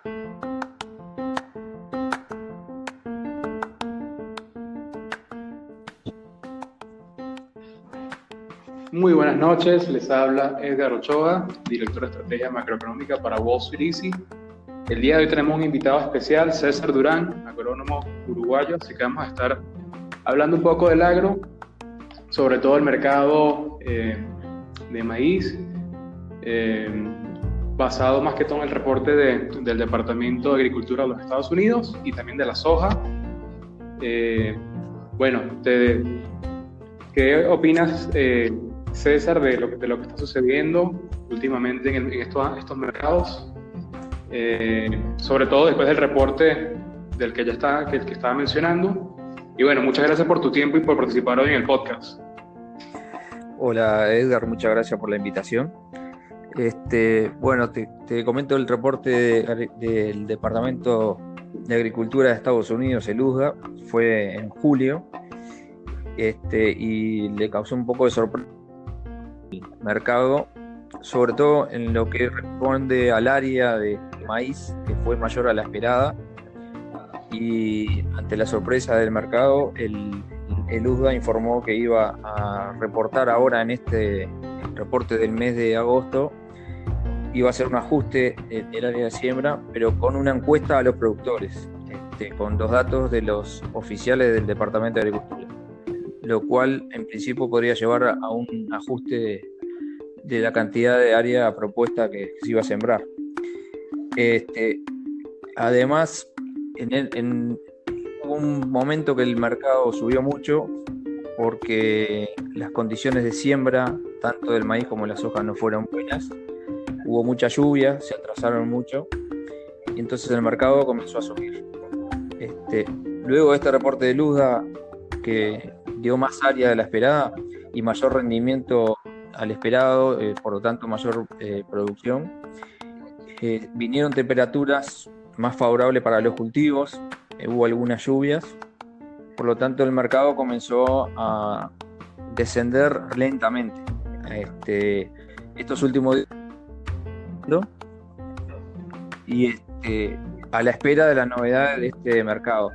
Muy buenas noches, les habla Edgar Ochoa, director de estrategia macroeconómica para Wall Street Easy. El día de hoy tenemos un invitado especial, César Durán, agrónomo uruguayo, así que vamos a estar hablando un poco del agro, sobre todo el mercado de maíz, basado más que todo en el reporte del Departamento de Agricultura de los Estados Unidos y también de la soja. ¿Qué opinas, César, de lo que está sucediendo últimamente en estos mercados? Sobre todo después del reporte del que estaba mencionando. Y bueno, muchas gracias por tu tiempo y por participar hoy en el podcast. Hola Edgar, muchas gracias por la invitación. Te comento el reporte del Departamento de Agricultura de Estados Unidos, el USDA, fue en julio, y le causó un poco de sorpresa al mercado, sobre todo en lo que responde al área de maíz, que fue mayor a la esperada, y ante la sorpresa del mercado, el USDA informó que iba a reportar ahora en este reporte del mes de agosto, iba a hacer un ajuste del área de siembra, pero con una encuesta a los productores, con los datos de los oficiales del Departamento de Agricultura, lo cual en principio podría llevar a un ajuste de la cantidad de área propuesta que se iba a sembrar. Además, hubo un momento que el mercado subió mucho porque las condiciones de siembra, tanto del maíz como de la soja, no fueron buenas. Hubo mucha lluvia, se atrasaron mucho y entonces el mercado comenzó a subir. Luego de este reporte de USDA, que dio más área de la esperada y mayor rendimiento al esperado, por lo tanto mayor producción, vinieron temperaturas más favorables para los cultivos, hubo algunas lluvias, por lo tanto el mercado comenzó a descender lentamente. Estos últimos días, y a la espera de las novedades de este mercado.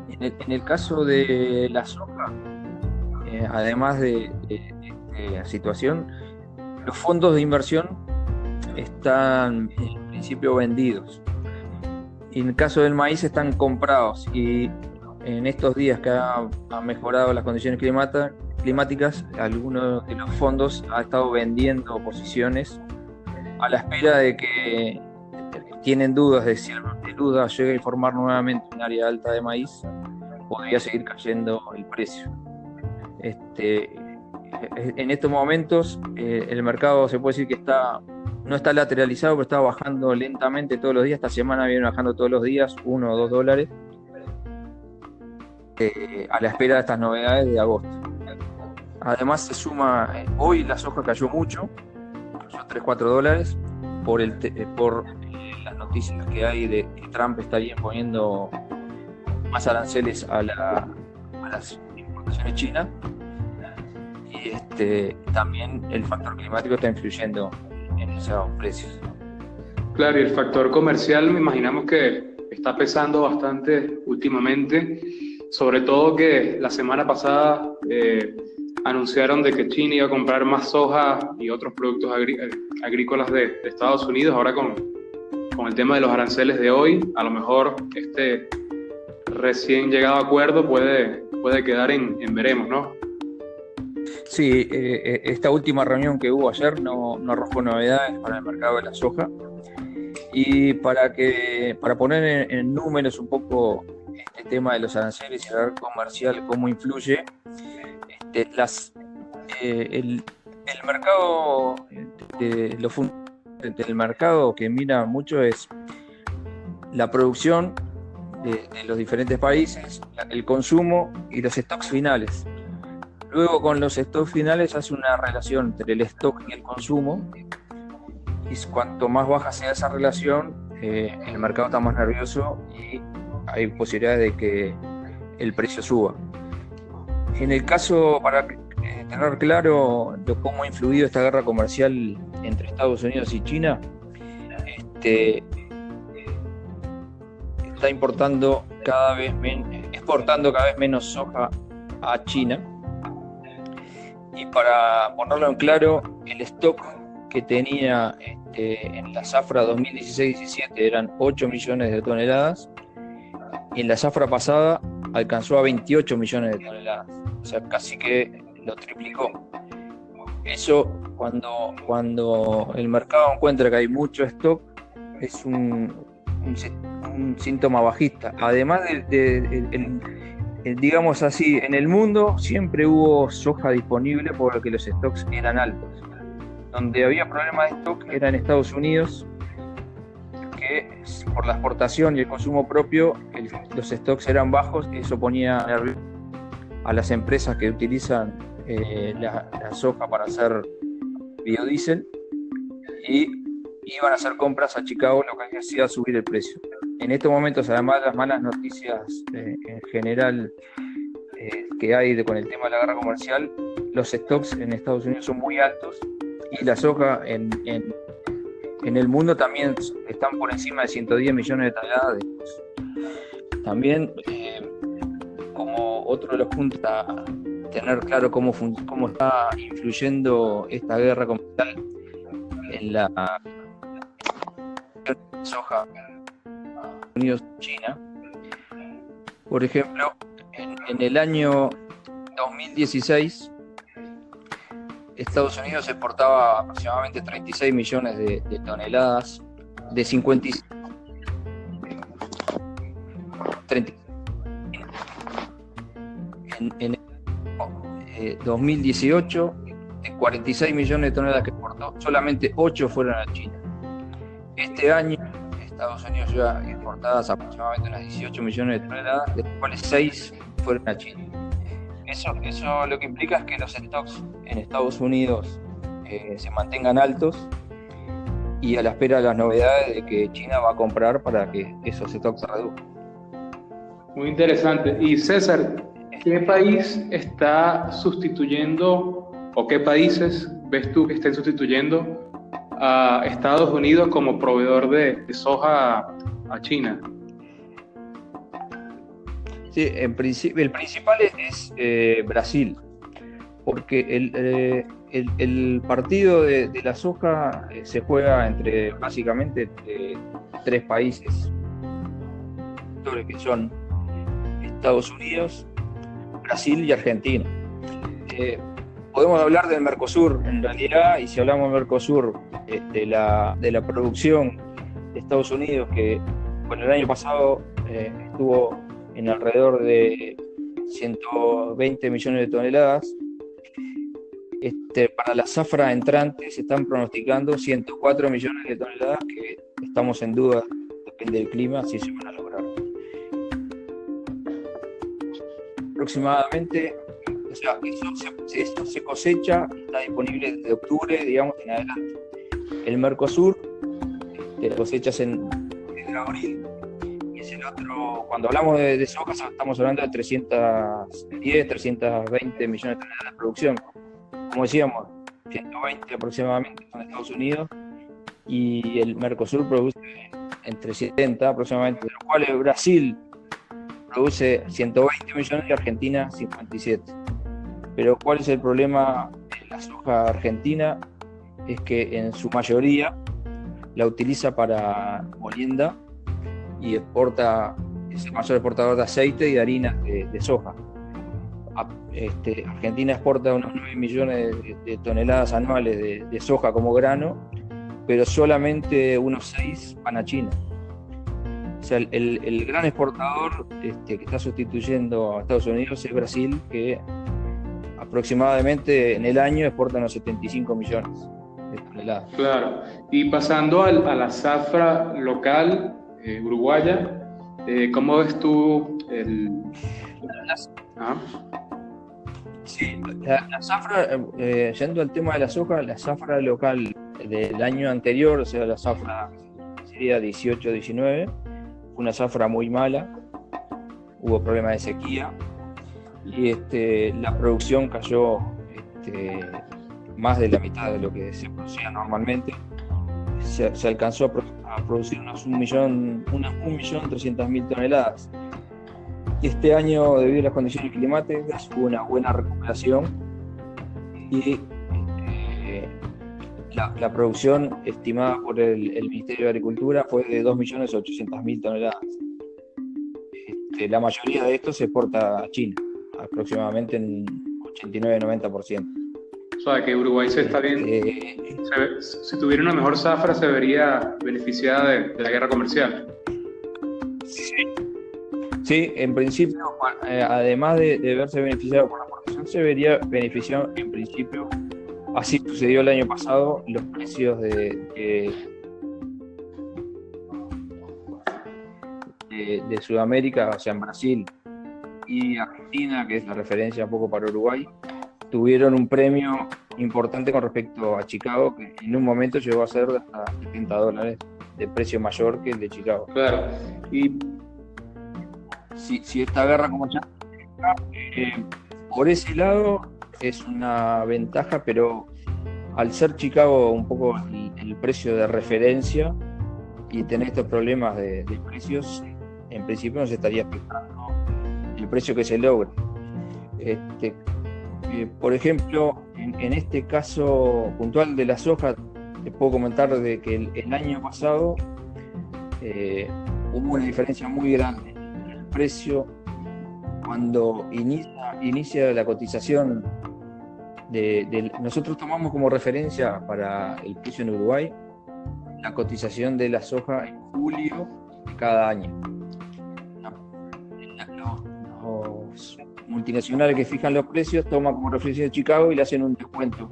En el caso de la soja, además de esta situación, los fondos de inversión están en principio vendidos. En el caso del maíz están comprados, y en estos días que han mejorado las condiciones climáticas, algunos de los fondos han estado vendiendo posiciones a la espera de que tienen dudas de si el USDA llega a informar nuevamente un área alta de maíz, podría seguir cayendo el precio. En estos momentos el mercado se puede decir que no está lateralizado, pero está bajando lentamente todos los días. Esta semana viene bajando todos los días $1 o $2 a la espera de estas novedades de agosto. Además se suma, hoy la soja cayó mucho, cayó $3-4 por las noticias que hay de que Trump estaría imponiendo más aranceles a las importaciones chinas, y también el factor climático está influyendo en esos precios. Claro, y el factor comercial me imaginamos que está pesando bastante últimamente, sobre todo que la semana pasada anunciaron de que China iba a comprar más soja y otros productos agrícolas de Estados Unidos. Ahora con el tema de los aranceles de hoy, a lo mejor este recién llegado acuerdo puede quedar en veremos, ¿no? Sí, esta última reunión que hubo ayer no arrojó novedades para el mercado de la soja. Y para poner en números un poco este tema de los aranceles y el área comercial, cómo influye, el mercado del mercado que mira mucho es la producción de los diferentes países, el consumo y los stocks finales. Luego, con los stocks finales hace una relación entre el stock y el consumo, y cuanto más baja sea esa relación, el mercado está más nervioso y hay posibilidades de que el precio suba. En el caso, para tener claro cómo ha influido esta guerra comercial entre Estados Unidos y China, está exportando cada vez menos soja a China. Y para ponerlo en claro, el stock que tenía en la zafra 2016-17 eran 8 millones de toneladas, y en la zafra pasada alcanzó a 28 millones de toneladas, o sea, casi que lo triplicó. Eso, cuando el mercado encuentra que hay mucho stock, es un síntoma bajista. Además digamos así, en el mundo siempre hubo soja disponible porque los stocks eran altos. Donde había problemas de stock era en Estados Unidos, que por la exportación y el consumo propio los stocks eran bajos, y eso ponía a las empresas que utilizan la soja para hacer biodiesel, y iban a hacer compras a Chicago, lo que hacía subir el precio. En estos momentos, además, las malas noticias en general que hay con el tema de la guerra comercial, los stocks en Estados Unidos son muy altos, y la soja en el mundo también están por encima de 110 millones de toneladas. También, como otro de los puntos a tener claro cómo está influyendo esta guerra comercial en la soja Unidos-China. Por ejemplo, en el año 2016, Estados Unidos exportaba aproximadamente 36 millones de toneladas de 56. En 2018, de 46 millones de toneladas que exportó, solamente 8 fueron a China. Este año, Estados Unidos lleva exportadas aproximadamente unas 18 millones de toneladas, de las cuales 6 fueron a China. Eso lo que implica es que los stocks en Estados Unidos se mantengan altos, y a la espera de las novedades de que China va a comprar para que esos stocks se reduzcan. Muy interesante. Y César, ¿qué país está sustituyendo, o qué países ves tú que estén sustituyendo a Estados Unidos como proveedor de soja a China? Sí, el principal es Brasil, porque el partido de la soja se juega básicamente entre 3 países, que son Estados Unidos, Brasil y Argentina. Podemos hablar del Mercosur en realidad, y si hablamos del Mercosur, de la producción de Estados Unidos, que el año pasado estuvo en alrededor de 120 millones de toneladas, para la zafra entrante se están pronosticando 104 millones de toneladas, que estamos en duda, depende del clima, si se van a lograr. Aproximadamente, o sea, eso se cosecha, está disponible desde octubre, digamos, en adelante. El Mercosur cosechas desde abril, y es el otro. Cuando hablamos de soja, estamos hablando de 310, 320 millones de toneladas de producción. Como decíamos, 120 aproximadamente son Estados Unidos, y el Mercosur produce entre 70 aproximadamente, de los cuales Brasil produce 120 millones y Argentina 57. Pero ¿cuál es el problema de la soja argentina? Es que en su mayoría la utiliza para molienda, y es el mayor exportador de aceite y de harina de soja. Argentina exporta unos 9 millones de toneladas anuales de soja como grano, pero solamente unos 6 van a China. O sea, el gran exportador que está sustituyendo a Estados Unidos es Brasil, que aproximadamente en el año exporta unos 75 millones de toneladas. Claro. Y pasando a la zafra local uruguaya, ¿cómo ves tú Sí, la zafra, yendo al tema de la soja, la zafra local del año anterior, o sea, la zafra sería 18-19, fue una zafra muy mala, hubo problemas de sequía, y la producción cayó más de la mitad de lo que se producía normalmente. Se alcanzó a producir unas 1.300.000 toneladas. Este año, debido a las condiciones climáticas, hubo una buena recuperación y la producción estimada por el Ministerio de Agricultura fue de 2.800.000 toneladas. La mayoría de esto se exporta a China, aproximadamente en 89-90%. O sea, que Uruguay se está bien. Si tuviera una mejor zafra, se vería beneficiada de la guerra comercial. Sí, en principio, además de verse beneficiado por la exportación, se vería beneficiado en principio. Así sucedió el año pasado. Los precios de Sudamérica, o sea, en Brasil y Argentina, que es la referencia un poco para Uruguay, tuvieron un premio importante con respecto a Chicago, que en un momento llegó a ser de hasta $70 de precio mayor que el de Chicago. Claro. Y si esta guerra como ya por ese lado es una ventaja, pero al ser Chicago un poco el precio de referencia y tener estos problemas de precios, en principio no se estaría fijando el precio que se logre. Por ejemplo, en este caso puntual de la soja, te puedo comentar de que el año pasado hubo una diferencia muy grande en el precio cuando inicia la cotización nosotros tomamos como referencia para el precio en Uruguay la cotización de la soja en julio de cada año. Los multinacionales que fijan los precios toman como referencia de Chicago y le hacen un descuento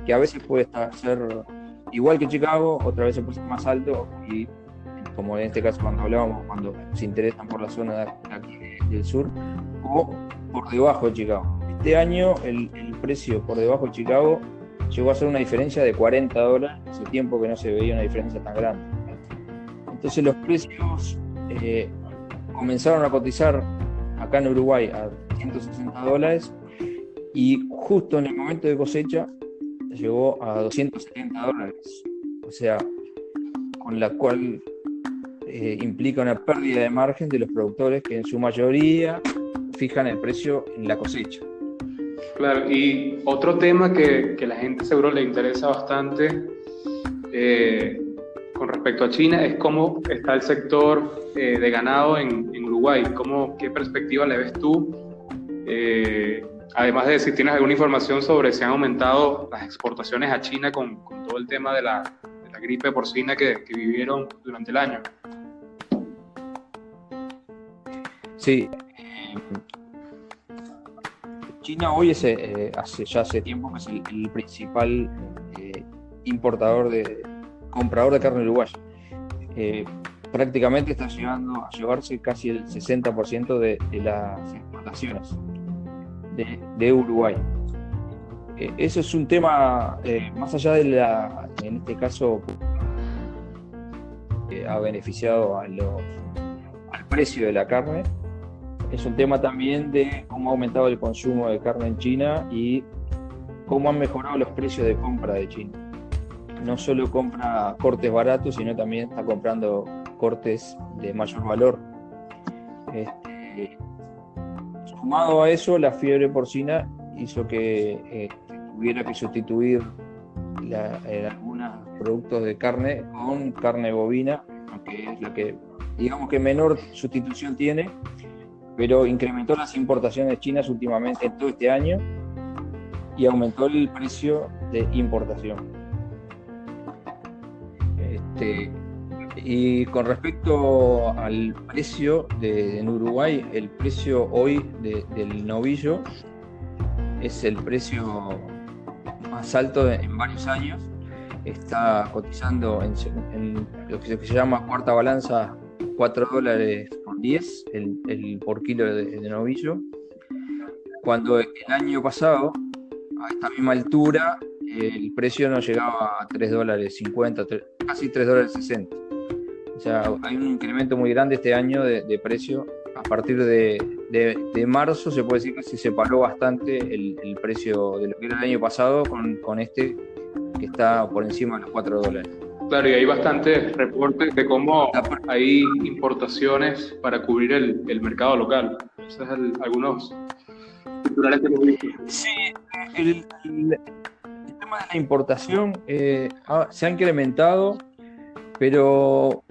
que a veces puede ser igual que Chicago, otras veces puede ser más alto, y como en este caso cuando se interesan por la zona de aquí del sur, o por debajo de Chicago. Este año el precio por debajo de Chicago llegó a ser una diferencia de $40, hace tiempo que no se veía una diferencia tan grande. Entonces los precios comenzaron a cotizar acá en Uruguay a $160 y justo en el momento de cosecha llegó a $270, o sea, con la cual implica una pérdida de margen de los productores que en su mayoría fijan el precio en la cosecha. Claro, y otro tema que la gente seguro le interesa bastante con respecto a China es cómo está el sector de ganado en Uruguay. ¿Qué perspectiva le ves tú? Además de si tienes alguna información sobre si han aumentado las exportaciones a China con todo el tema de la gripe porcina que vivieron durante el año. Sí. China hoy hace tiempo que es el principal comprador de carne uruguaya. Prácticamente está llegando a llevarse casi el 60% de las exportaciones de Uruguay. Eso es un tema más allá en este caso ha beneficiado al precio de la carne. Es un tema también de cómo ha aumentado el consumo de carne en China y cómo han mejorado los precios de compra de China. No solo compra cortes baratos, sino también está comprando cortes de mayor valor. Sumado a eso, la fiebre porcina hizo que tuviera que sustituir algunos productos de carne con carne bovina, que es la que digamos que menor sustitución tiene, pero incrementó las importaciones chinas últimamente en todo este año y aumentó el precio de importación. Y con respecto al precio en Uruguay, el precio hoy del novillo es el precio más alto en varios años. Está cotizando en lo que se llama cuarta balanza $4.10 el por kilo de novillo, cuando el año pasado a esta misma altura el precio no llegaba a $3.50, casi $3.60. O sea, hay un incremento muy grande este año de precio. A partir de marzo se puede decir que se separó bastante el precio de lo que era el año pasado con este que está por encima de los $4. Claro, y hay bastantes reportes de cómo hay importaciones para cubrir el mercado local. Esos es algunos titulares que hemos visto. Sí, el tema de la importación se ha incrementado, pero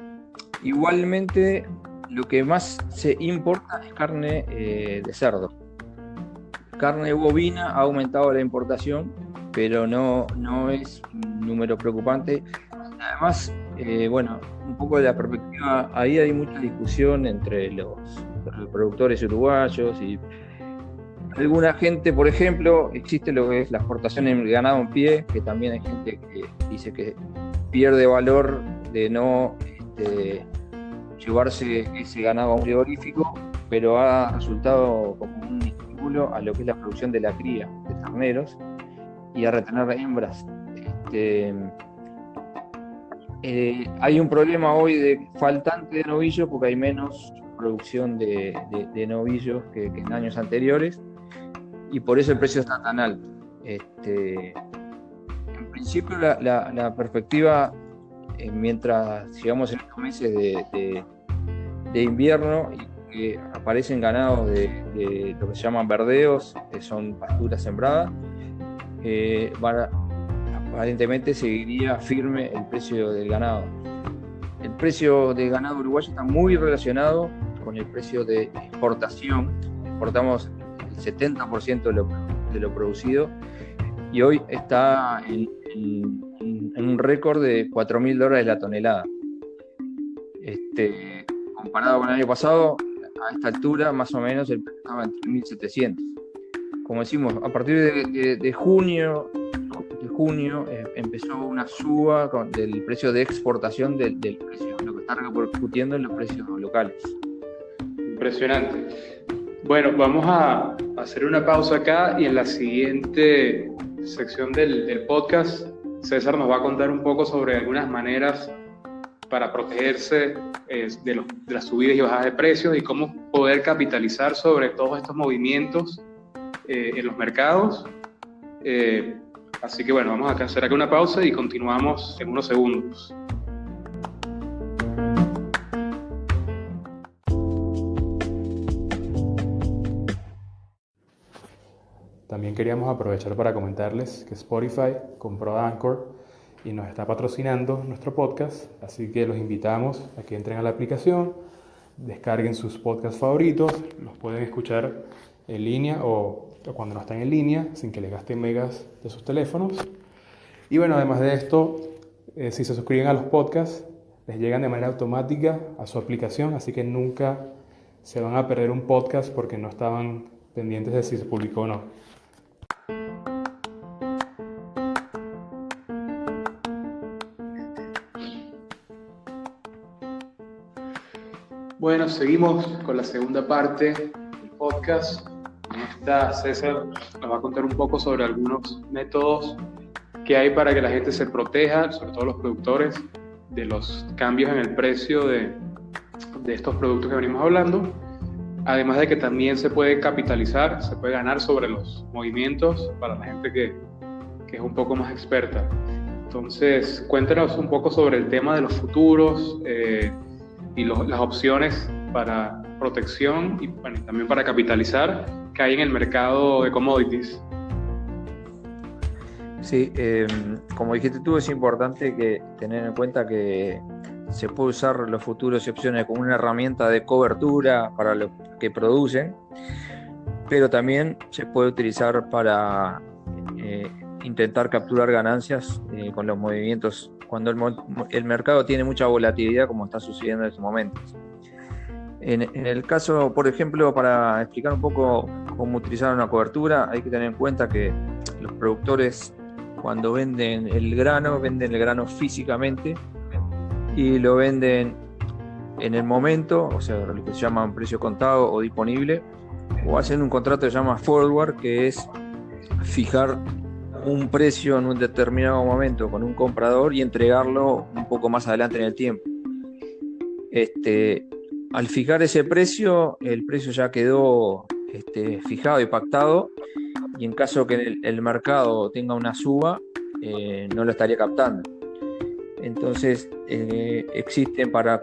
igualmente lo que más se importa es carne de cerdo. Carne bovina ha aumentado la importación, pero no es un número preocupante. Además, bueno, un poco de la perspectiva, ahí hay mucha discusión entre los productores uruguayos y alguna gente. Por ejemplo, existe lo que es la exportación en ganado en pie, que también hay gente que dice que pierde valor de no llevarse ese ganado frigorífico, pero ha resultado como un estímulo a lo que es la producción de la cría de terneros y a retener hembras. Hay un problema hoy de faltante de novillos porque hay menos producción de novillos que en años anteriores, y por eso el precio está tan alto. En principio la perspectiva, mientras llegamos en estos meses de invierno y que aparecen ganados de lo que se llaman verdeos, que son pasturas sembradas, aparentemente seguiría firme el precio del ganado. El precio del ganado uruguayo está muy relacionado con el precio de exportación. Exportamos el 70% de lo producido y hoy está en un récord de $4.000 la tonelada. Comparado con el año pasado, a esta altura más o menos el precio estaba en 3.700. Como decimos, a partir de junio empezó una suba del precio de exportación del precio, lo que está repercutiendo en los precios locales. Impresionante. Bueno, vamos a hacer una pausa acá y en la siguiente sección del podcast, César nos va a contar un poco sobre algunas maneras para protegerse de las subidas y bajadas de precios y cómo poder capitalizar sobre todos estos movimientos en los mercados. Así que bueno, vamos a hacer acá una pausa y continuamos en unos segundos. También queríamos aprovechar para comentarles que Spotify compró a Anchor y nos está patrocinando nuestro podcast, así que los invitamos a que entren a la aplicación, descarguen sus podcasts favoritos, los pueden escuchar en línea o cuando no están en línea, sin que les gasten megas de sus teléfonos. Y bueno, además de esto, si se suscriben a los podcasts, les llegan de manera automática a su aplicación, así que nunca se van a perder un podcast porque no estaban pendientes de si se publicó o no. Bueno, seguimos con la segunda parte del podcast. En esta, César nos va a contar un poco sobre algunos métodos que hay para que la gente se proteja, sobre todo los productores, de los cambios en el precio de estos productos que venimos hablando. Además de que también se puede capitalizar, se puede ganar sobre los movimientos para la gente que es un poco más experta. Entonces, cuéntanos un poco sobre el tema de los futuros y las opciones para protección y bueno, también para capitalizar que hay en el mercado de commodities. Sí, como dijiste tú, es importante tener en cuenta que se puede usar los futuros y opciones como una herramienta de cobertura para lo que producen, pero también se puede utilizar para intentar capturar ganancias con los movimientos cuando el mercado tiene mucha volatilidad, como está sucediendo en estos momentos. En el caso, por ejemplo, para explicar un poco cómo utilizar una cobertura, hay que tener en cuenta que los productores, cuando venden el grano físicamente y lo venden en el momento, o sea, lo que se llama un precio contado o disponible, o hacen un contrato que se llama forward, que es fijar un precio en un determinado momento con un comprador y entregarlo un poco más adelante en el tiempo. Al fijar ese precio, el precio ya quedó fijado y pactado, y en caso que el mercado tenga una suba, no lo estaría captando. Entonces existen para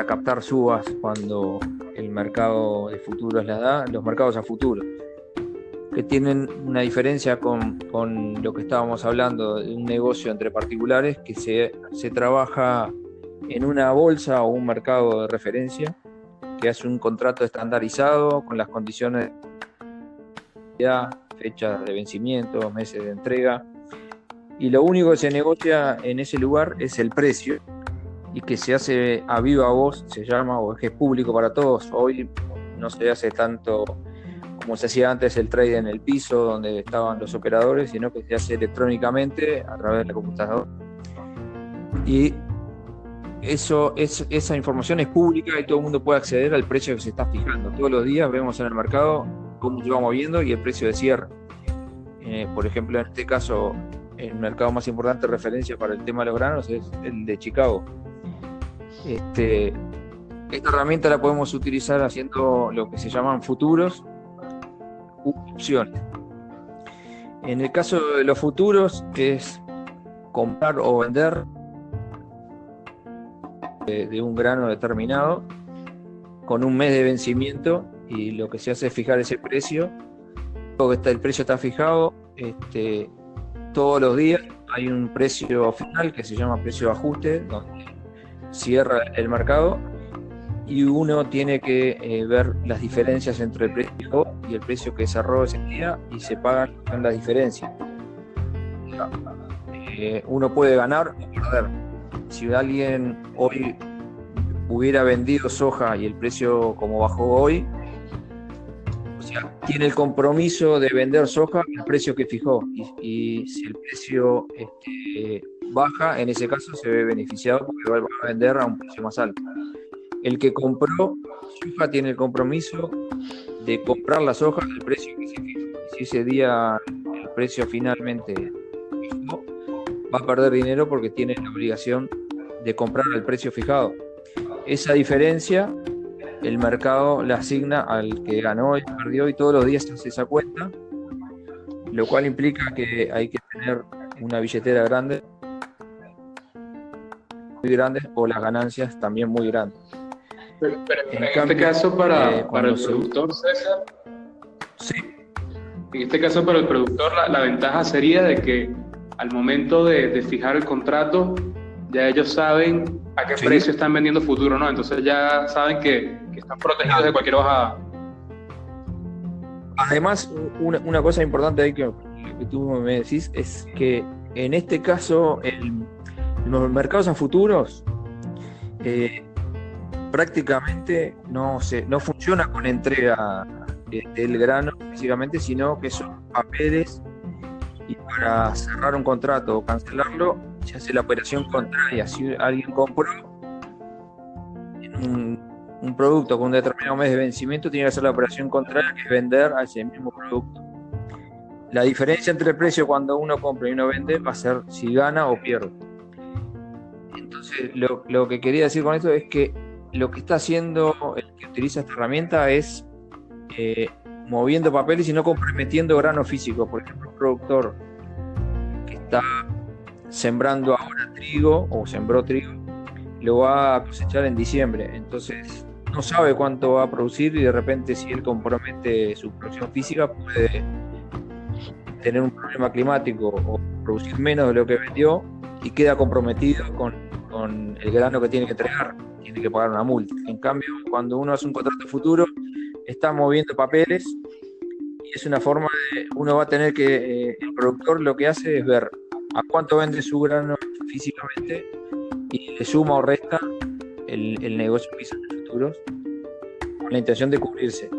captar subas cuando el mercado de futuros las da, los mercados a futuro, que tienen una diferencia con lo que estábamos hablando de un negocio entre particulares, que se trabaja en una bolsa o un mercado de referencia que hace un contrato estandarizado con las condiciones de fechas de vencimiento, meses de entrega, y lo único que se negocia en ese lugar es el precio, y que se hace a viva voz, se llama, o es que es público para todos. Hoy no se hace tanto como se hacía antes el trade en el piso donde estaban los operadores, sino que se hace electrónicamente a través de la computadora. Y esa información es pública y todo el mundo puede acceder al precio que se está fijando. Todos los días vemos en el mercado cómo se va moviendo y el precio de cierre. Por ejemplo, en este caso, el mercado más importante de referencia para el tema de los granos es el de Chicago. Esta herramienta la podemos utilizar haciendo lo que se llaman futuros u opciones. En el caso de los futuros, que es comprar o vender de un grano determinado con un mes de vencimiento, y lo que se hace es fijar ese precio. Luego que el precio está fijado, todos los días hay un precio final que se llama precio de ajuste, donde cierra el mercado y uno tiene que ver las diferencias entre el precio y el precio que cerró ese día, y se pagan las diferencias. Uno puede ganar o perder. Si alguien hoy hubiera vendido soja y el precio como bajó hoy, o sea, tiene el compromiso de vender soja al precio que fijó, y si el precio baja, en ese caso se ve beneficiado porque va a vender a un precio más alto. El que compró soja tiene el compromiso de comprar la soja al precio que se fijó. Si ese día el precio finalmente fijó, va a perder dinero porque tiene la obligación de comprar al precio fijado. Esa diferencia el mercado la asigna al que ganó y perdió, y todos los días se hace esa cuenta, lo cual implica que hay que tener una billetera grande, muy grande, o las ganancias también muy grandes. Pero en este caso para el productor, César, sí. En este caso para el productor la ventaja sería de que al momento de fijar el contrato, ya ellos saben a qué precio están vendiendo futuro, ¿no? Entonces ya saben que están protegidos de cualquier bajada. Además, una cosa importante ahí que tú me decís es que en este caso los mercados a futuros prácticamente no funciona con entrega del grano físicamente, sino que son papeles, y para cerrar un contrato o cancelarlo se hace la operación contraria. Si alguien compró un producto con un determinado mes de vencimiento, tiene que hacer la operación contraria, que es vender a ese mismo producto. La diferencia entre el precio cuando uno compra y uno vende va a ser si gana o pierde. Entonces, lo que quería decir con esto es que lo que está haciendo el que utiliza esta herramienta es moviendo papeles y no comprometiendo grano físico. Por ejemplo, un productor que está sembrando ahora trigo o sembró trigo, lo va a cosechar en diciembre, entonces no sabe cuánto va a producir, y de repente, si él compromete su producción física, puede tener un problema climático o producir menos de lo que vendió, y queda comprometido con el grano que tiene que entregar, tiene que pagar una multa. En cambio, cuando uno hace un contrato futuro, está moviendo papeles, y es una forma de, uno va a tener que, el productor lo que hace es ver a cuánto vende su grano físicamente, y le suma o resta el negocio que hizo en futuros, con la intención de cubrirse.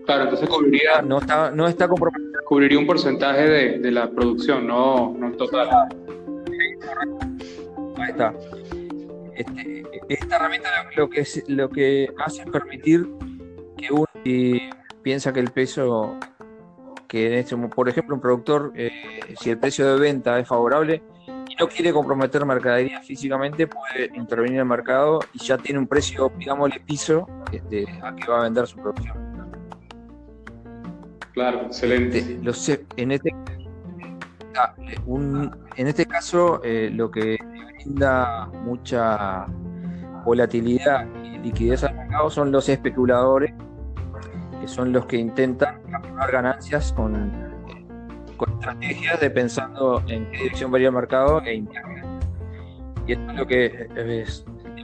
Claro, entonces cubriría, no está comprometido. Cubriría un porcentaje de la producción, no total. Ahí está. Esta herramienta lo que hace es permitir que uno, si piensa que el peso, que por ejemplo un productor, si el precio de venta es favorable y no quiere comprometer mercadería físicamente, puede intervenir en el mercado y ya tiene un precio, digámosle, piso a que va a vender su producción. Claro, excelente. En este caso, lo que brinda mucha volatilidad y liquidez al mercado son los especuladores, que son los que intentan capturar ganancias con estrategias de pensando en qué dirección va a ir el mercado e internet. Y esto es lo que le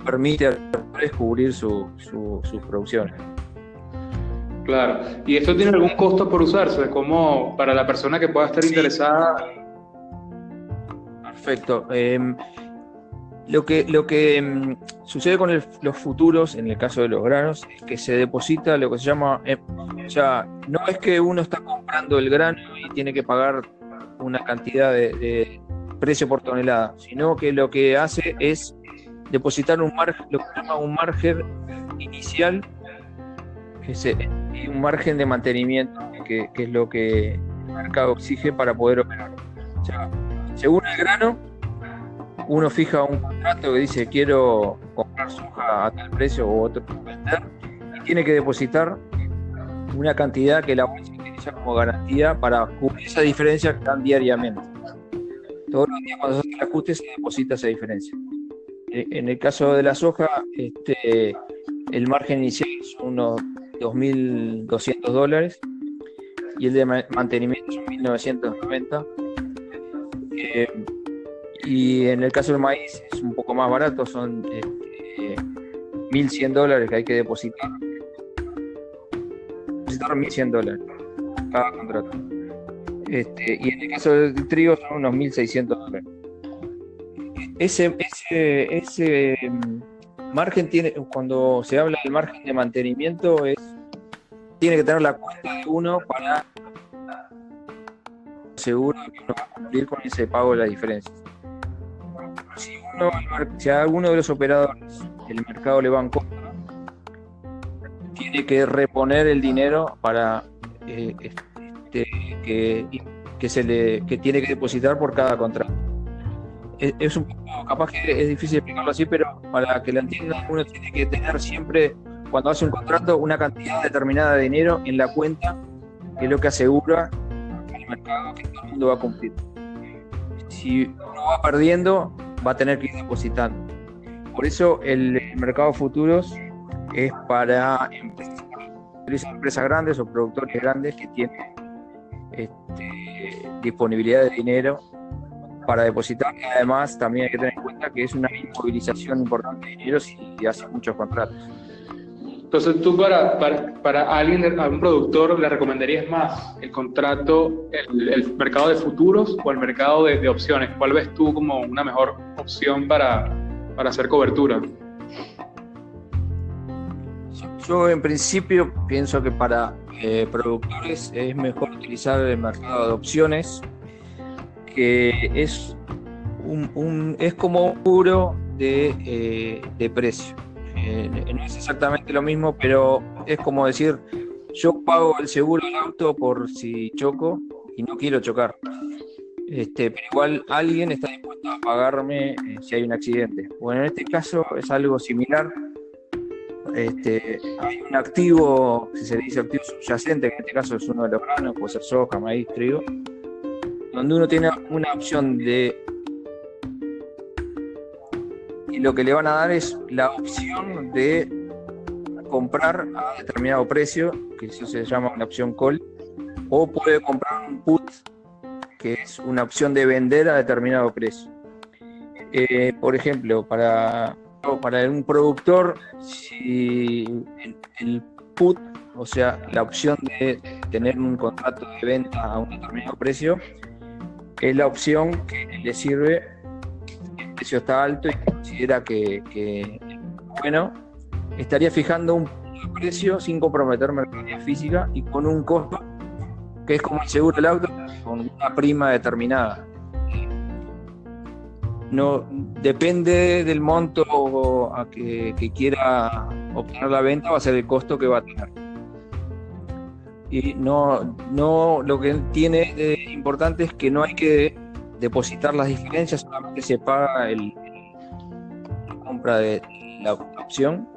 permite a los productores cubrir sus producciones. Claro. ¿Y esto tiene algún costo por usarse? Como para la persona que pueda estar interesada. Perfecto. Lo que sucede con los futuros, en el caso de los granos, es que se deposita lo que se llama, o sea, no es que uno está comprando el grano y tiene que pagar una cantidad de precio por tonelada, sino que lo que hace es depositar lo que se llama un margen inicial y un margen de mantenimiento, que es lo que el mercado exige para poder operar. O sea, según el grano, uno fija un contrato que dice quiero comprar soja a tal precio o otro vender, y tiene que depositar una cantidad que la bolsa utiliza como garantía para cubrir esa diferencia que dan diariamente. Todos los días cuando se hace el ajuste se deposita esa diferencia. En el caso de la soja, el margen inicial son unos $2.200 y el de mantenimiento son 1.990. Y en el caso del maíz es un poco más barato, son $1.100 que hay que depositar. Depositar $1.100 cada contrato. Y en el caso del trigo son unos $1.600. Ese margen tiene, cuando se habla del margen de mantenimiento, tiene que tener la cuenta de uno para seguro que uno va a cumplir con ese pago de la diferencia. Si a alguno de los operadores el mercado le va en contra, tiene que reponer el dinero para que tiene que depositar por cada contrato. Es un poco, capaz que es difícil explicarlo así, pero para que lo entiendan, uno tiene que tener siempre, cuando hace un contrato, una cantidad determinada de dinero en la cuenta, que es lo que asegura al mercado que todo el mundo va a cumplir. Si uno va perdiendo, va a tener que ir depositando. Por eso el mercado de futuros es para empresas grandes o productores grandes que tienen disponibilidad de dinero para depositar, y además también hay que tener en cuenta que es una inmovilización importante de dinero si hace muchos contratos. Entonces tú para alguien, a un productor, le recomendarías más el contrato, el mercado de futuros o el mercado de opciones. ¿Cuál ves tú como una mejor opción para hacer cobertura? Yo en principio pienso que para productores es mejor utilizar el mercado de opciones, que es es como un seguro de precio. No es exactamente lo mismo, pero es como decir, yo pago el seguro del auto por si choco y no quiero chocar. Pero igual alguien está dispuesto a pagarme si hay un accidente. Bueno, en este caso es algo similar. Hay un activo, si se dice activo subyacente, que en este caso es uno de los granos, puede ser soja, maíz, trigo, donde uno tiene una opción y lo que le van a dar es la opción de comprar a determinado precio, que eso se llama una opción call, o puede comprar un put, que es una opción de vender a determinado precio. Por ejemplo, para un productor, si el put, o sea, la opción de tener un contrato de venta a un determinado precio, es la opción que le sirve. El precio está alto y considera que bueno, estaría fijando un precio sin comprometer mercadería física y con un costo que es como el seguro del auto, con una prima determinada. No depende del monto a que quiera obtener la venta, va a ser el costo que va a tener. Y no lo que tiene de importante es que no hay que depositar las diferencias, solamente se paga la compra de la opción,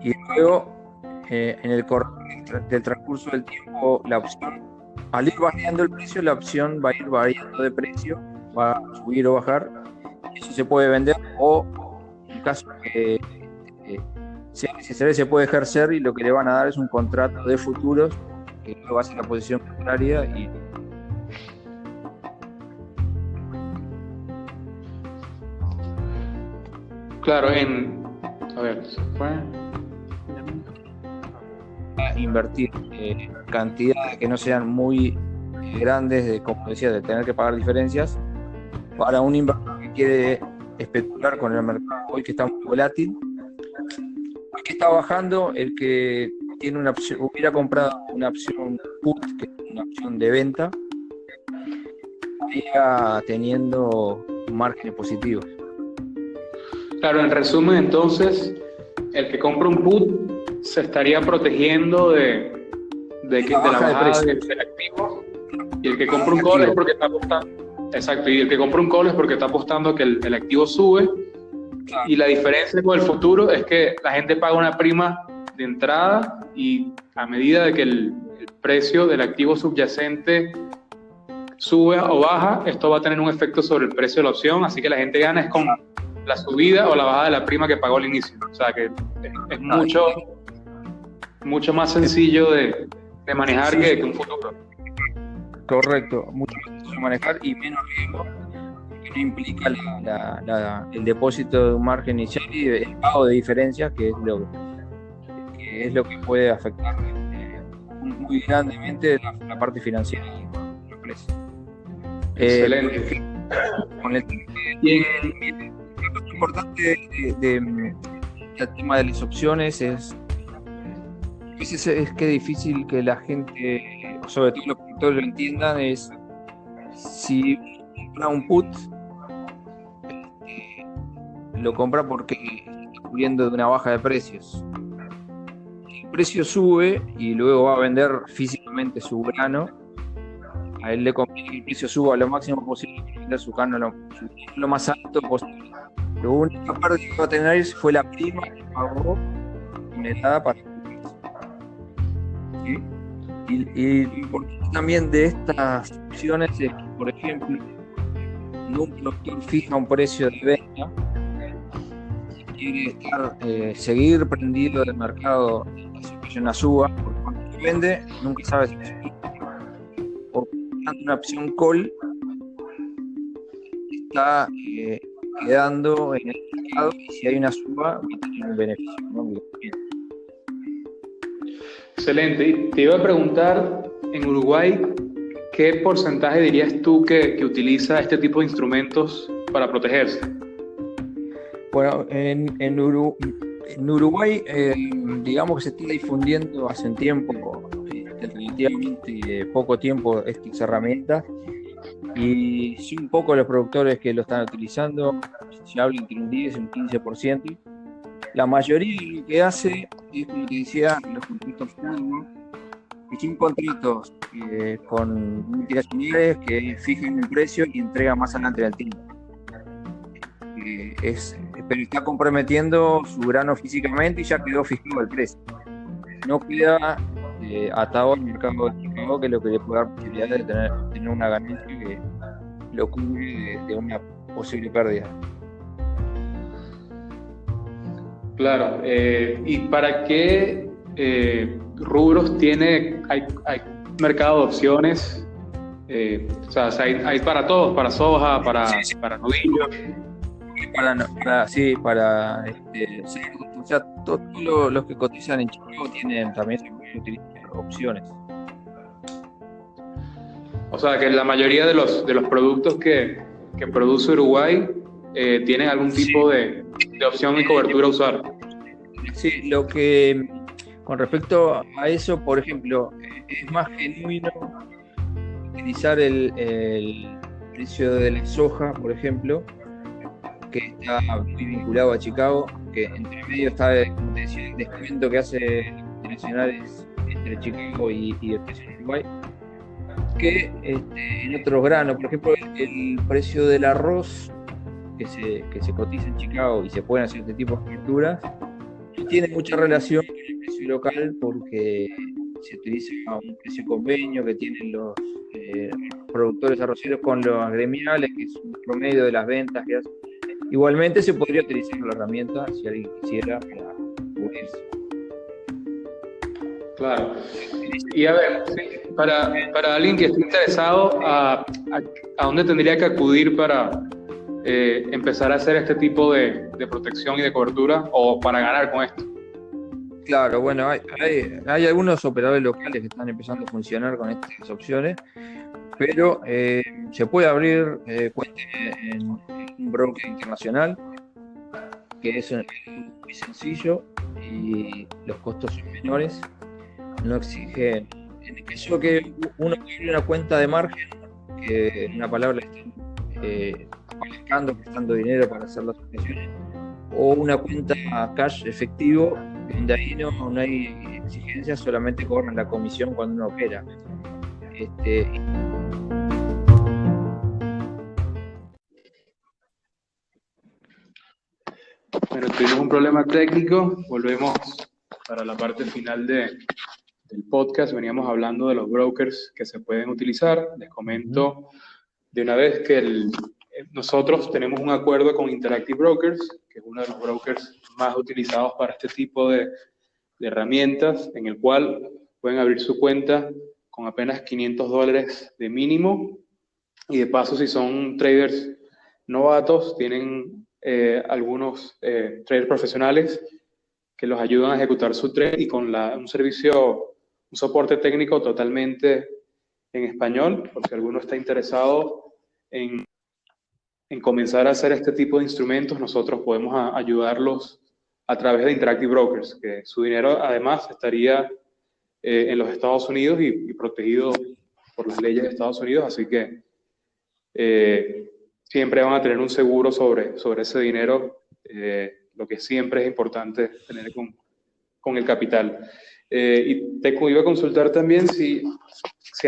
y luego en el del transcurso del tiempo la opción al ir variando el precio, la opción va a ir variando de precio, va a subir o bajar, y eso se puede vender, o en caso que sea necesario se puede ejercer, y lo que le van a dar es un contrato de futuros que luego va a ser la posición contraria. Y Claro, a ver, se fue. invertir cantidades que no sean muy grandes, como decía, de tener que pagar diferencias, para un inversor que quiere especular con el mercado hoy, que está muy volátil, hoy que está bajando. El que tiene una opción, hubiera comprado una opción put, que es una opción de venta, estaría teniendo márgenes positivos. Claro, en resumen, entonces, el que compra un put se estaría protegiendo de la bajada del activo, y el que compra un call es porque está apostando. Exacto, y el que compra un call es porque está apostando que el activo sube, y la diferencia con el futuro es que la gente paga una prima de entrada, y a medida de que el precio del activo subyacente sube o baja, esto va a tener un efecto sobre el precio de la opción, así que la gente gana es con la subida o la bajada de la prima que pagó al inicio. O sea que es mucho más sencillo de manejar que un futuro. Correcto, mucho más sencillo de manejar y menos riesgo, que no implica el depósito de un margen inicial y el pago de diferencias, que es lo que puede afectar muy grandemente la parte financiera de la empresa. Excelente. Con el lo importante del tema de las opciones es que es difícil que la gente, sobre todo los productores, lo entiendan. Es si compra un put, lo compra porque está cubriendo de una baja de precios. Si el precio sube y luego va a vender físicamente su grano, a él le conviene que el precio suba lo máximo posible para vender su grano lo más alto posible. Lo único pérdida que va a tener fue la prima que pagó generada para el precio. ¿Sí? Y lo importante también de estas opciones es que, por ejemplo, no un productor fija un precio de venta. Si quiere seguir prendido del mercado, en la suba, porque cuando se vende nunca sabe si es o una opción call, está quedando en el mercado, y si hay una suba va a tener un beneficio, ¿no? Excelente. Y te iba a preguntar, en Uruguay, ¿qué porcentaje dirías tú que utiliza este tipo de instrumentos para protegerse? Bueno, en Uruguay, digamos que se está difundiendo hace un tiempo, relativamente poco tiempo, estas herramientas, y son pocos los productores que lo están utilizando. Se habla entre un 10 y un 15%. La mayoría lo que hace es, como te decía, los contratos forward, que son contratos con multinacionales que fijan un precio y entregan más adelante del tiempo. Pero está comprometiendo su grano físicamente y ya quedó fijado el precio. No queda atado al mercado de Chicago, que es lo que le puede dar posibilidad de tener una ganancia que lo cubre de una posible pérdida. Claro. ¿Y para qué rubros hay mercado de opciones? O sea, hay para todos, para soja, para novillos. Para cerdos, o sea, todos los que cotizan en Chicago también se pueden utilizar opciones. O sea, que la mayoría de los productos que produce Uruguay tienen algún tipo de opción y cobertura a usar. Sí, lo que con respecto a eso, por ejemplo, es más genuino utilizar el precio de la soja, por ejemplo, que está muy vinculado a Chicago, que entre medio está, como te decía, el descuento que hace los multinacionales entre Chicago y el precio de Uruguay, que en otros granos. Por ejemplo, el precio del arroz que se cotiza en Chicago y se pueden hacer este tipo de coberturas no tiene mucha relación con el precio local, porque se utiliza un precio convenio que tienen los productores arroceros con los agremiales, que es un promedio de las ventas que hacen. Igualmente se podría utilizar la herramienta si alguien quisiera para cubrirse. Claro. Y a ver, sí, para alguien que esté interesado, ¿a dónde tendría que acudir para empezar a hacer este tipo de protección y de cobertura o para ganar con esto? Claro, bueno, hay algunos operadores locales que están empezando a funcionar con estas opciones, pero se puede abrir cuenta en un broker internacional, que es muy sencillo y los costos son menores. No exigen, en el caso que uno tiene una cuenta de margen, que en una palabra le estén apalancando, prestando dinero para hacer las operaciones, o una cuenta cash efectivo, donde ahí no hay exigencias, solamente cobran la comisión cuando uno opera. Bueno, tuvimos un problema técnico, volvemos para la parte final del podcast. Veníamos hablando de los brokers que se pueden utilizar. Les comento de una vez que nosotros tenemos un acuerdo con Interactive Brokers, que es uno de los brokers más utilizados para este tipo de herramientas, en el cual pueden abrir su cuenta con apenas $500 de mínimo, y de paso, si son traders novatos, tienen algunos traders profesionales que los ayudan a ejecutar su trade, y con un servicio, un soporte técnico totalmente en español, por si alguno está interesado en comenzar a hacer este tipo de instrumentos. Nosotros podemos ayudarlos a través de Interactive Brokers, que su dinero además estaría en los Estados Unidos y protegido por las leyes de Estados Unidos, así que siempre van a tener un seguro sobre ese dinero, lo que siempre es importante tener con el capital. Y te iba a consultar también si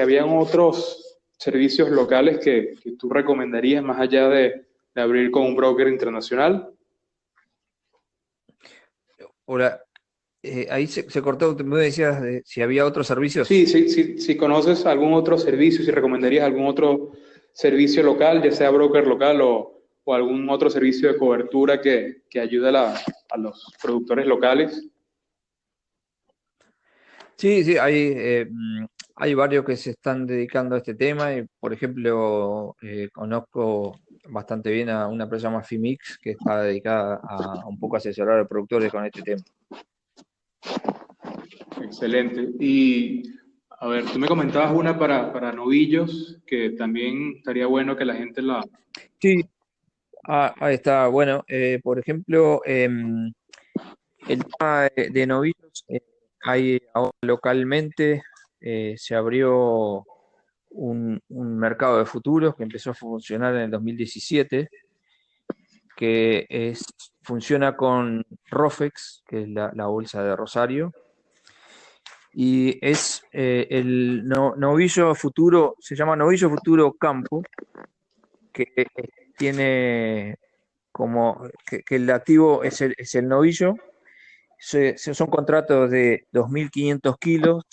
habían otros servicios locales que tú recomendarías más allá de abrir con un broker internacional. Ahora, ahí se cortó, me decías si había otros servicios. Sí, si conoces algún otro servicio, si recomendarías algún otro servicio local, ya sea broker local o algún otro servicio de cobertura que ayude a los productores locales. Sí, hay varios que se están dedicando a este tema. Y, por ejemplo, conozco bastante bien a una empresa llamada Fimix, que está dedicada a un poco asesorar a productores con este tema. Excelente. Y a ver, tú me comentabas una para novillos, que también estaría bueno que la gente la... Sí, ahí está. Bueno, por ejemplo, el tema de novillos, hay ahora localmente, se abrió un mercado de futuros que empezó a funcionar en el 2017, que funciona con Rofex, que es la bolsa de Rosario, y es el novillo futuro, se llama novillo futuro campo, que tiene como que el activo es el novillo. Son contratos de 2.500 kilos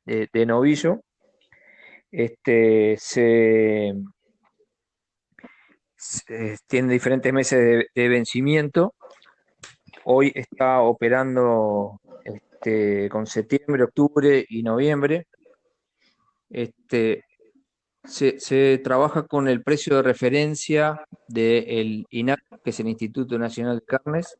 de novillo. Tiene diferentes meses de vencimiento. Hoy está operando con septiembre, octubre y noviembre. Se trabaja con el precio de referencia del INAC, que es el Instituto Nacional de Carnes.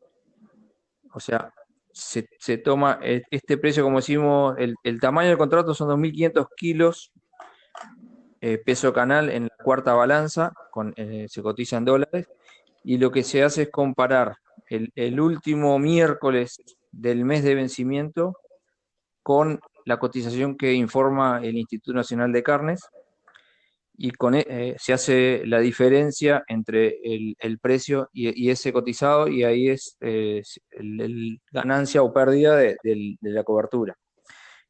O sea, se toma este precio, como decimos, el tamaño del contrato son 2.500 kilos, peso canal en la cuarta balanza, se cotiza en dólares, y lo que se hace es comparar el último miércoles del mes de vencimiento con la cotización que informa el Instituto Nacional de Carnes, y se hace la diferencia entre el precio y ese cotizado, y ahí es ganancia o pérdida de la cobertura.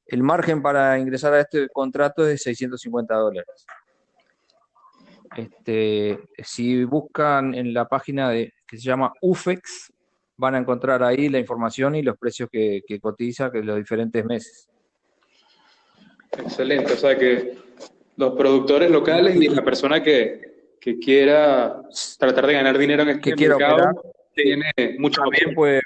El margen para ingresar a este contrato es de $650. Si buscan en la página que se llama UFEX, van a encontrar ahí la información y los precios que cotiza, que los diferentes meses. Excelente, o sea que los productores locales y la persona que quiera tratar de ganar dinero en Que este quiera mercado operar, sí, tiene muchas también opciones. puede,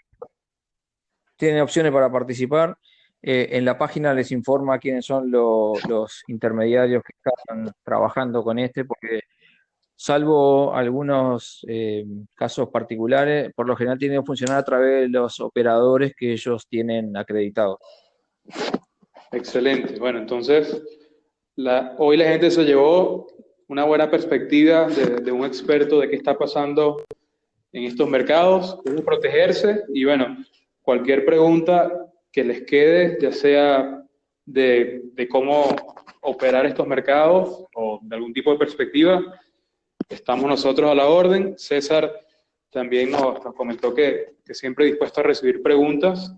tiene opciones para participar. En la página les informa quiénes son los intermediarios que están trabajando con porque salvo algunos casos particulares, por lo general tiene que funcionar a través de los operadores que ellos tienen acreditados. Excelente. Bueno, entonces hoy la gente se llevó una buena perspectiva de un experto de qué está pasando en estos mercados, cómo protegerse y bueno, cualquier pregunta que les quede, ya sea de cómo operar estos mercados o de algún tipo de perspectiva, estamos nosotros a la orden. César también nos comentó que siempre dispuesto a recibir preguntas.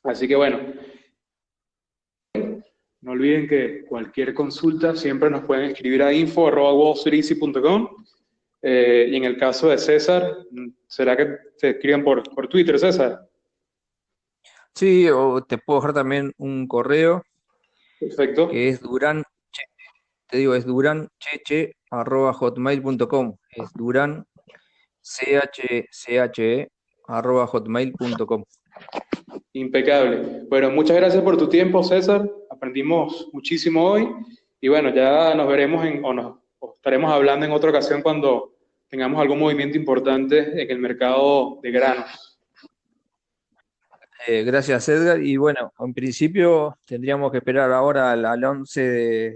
Así que bueno, no olviden que cualquier consulta siempre nos pueden escribir a info@wallstreeteasy.com. Y en el caso de César, ¿será que te escriban por Twitter, César? Sí, o te puedo dejar también un correo Perfecto. que es Durán, te digo, es durancheche@hotmail.com. Es Durán, CHCHE@hotmail.com. Impecable. Bueno, muchas gracias por tu tiempo, César. Aprendimos muchísimo hoy. Y bueno, ya nos veremos o estaremos hablando en otra ocasión cuando tengamos algún movimiento importante en el mercado de granos. Gracias, Edgar. Y bueno, en principio tendríamos que esperar ahora al 11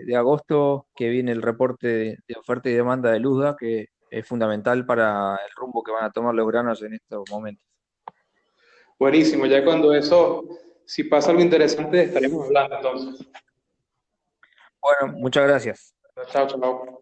de agosto que viene el reporte de oferta y demanda de Luzda, que es fundamental para el rumbo que van a tomar los granos en estos momentos. Buenísimo, ya cuando eso, si pasa algo interesante, estaremos hablando entonces. Bueno, muchas gracias. Chao, chao.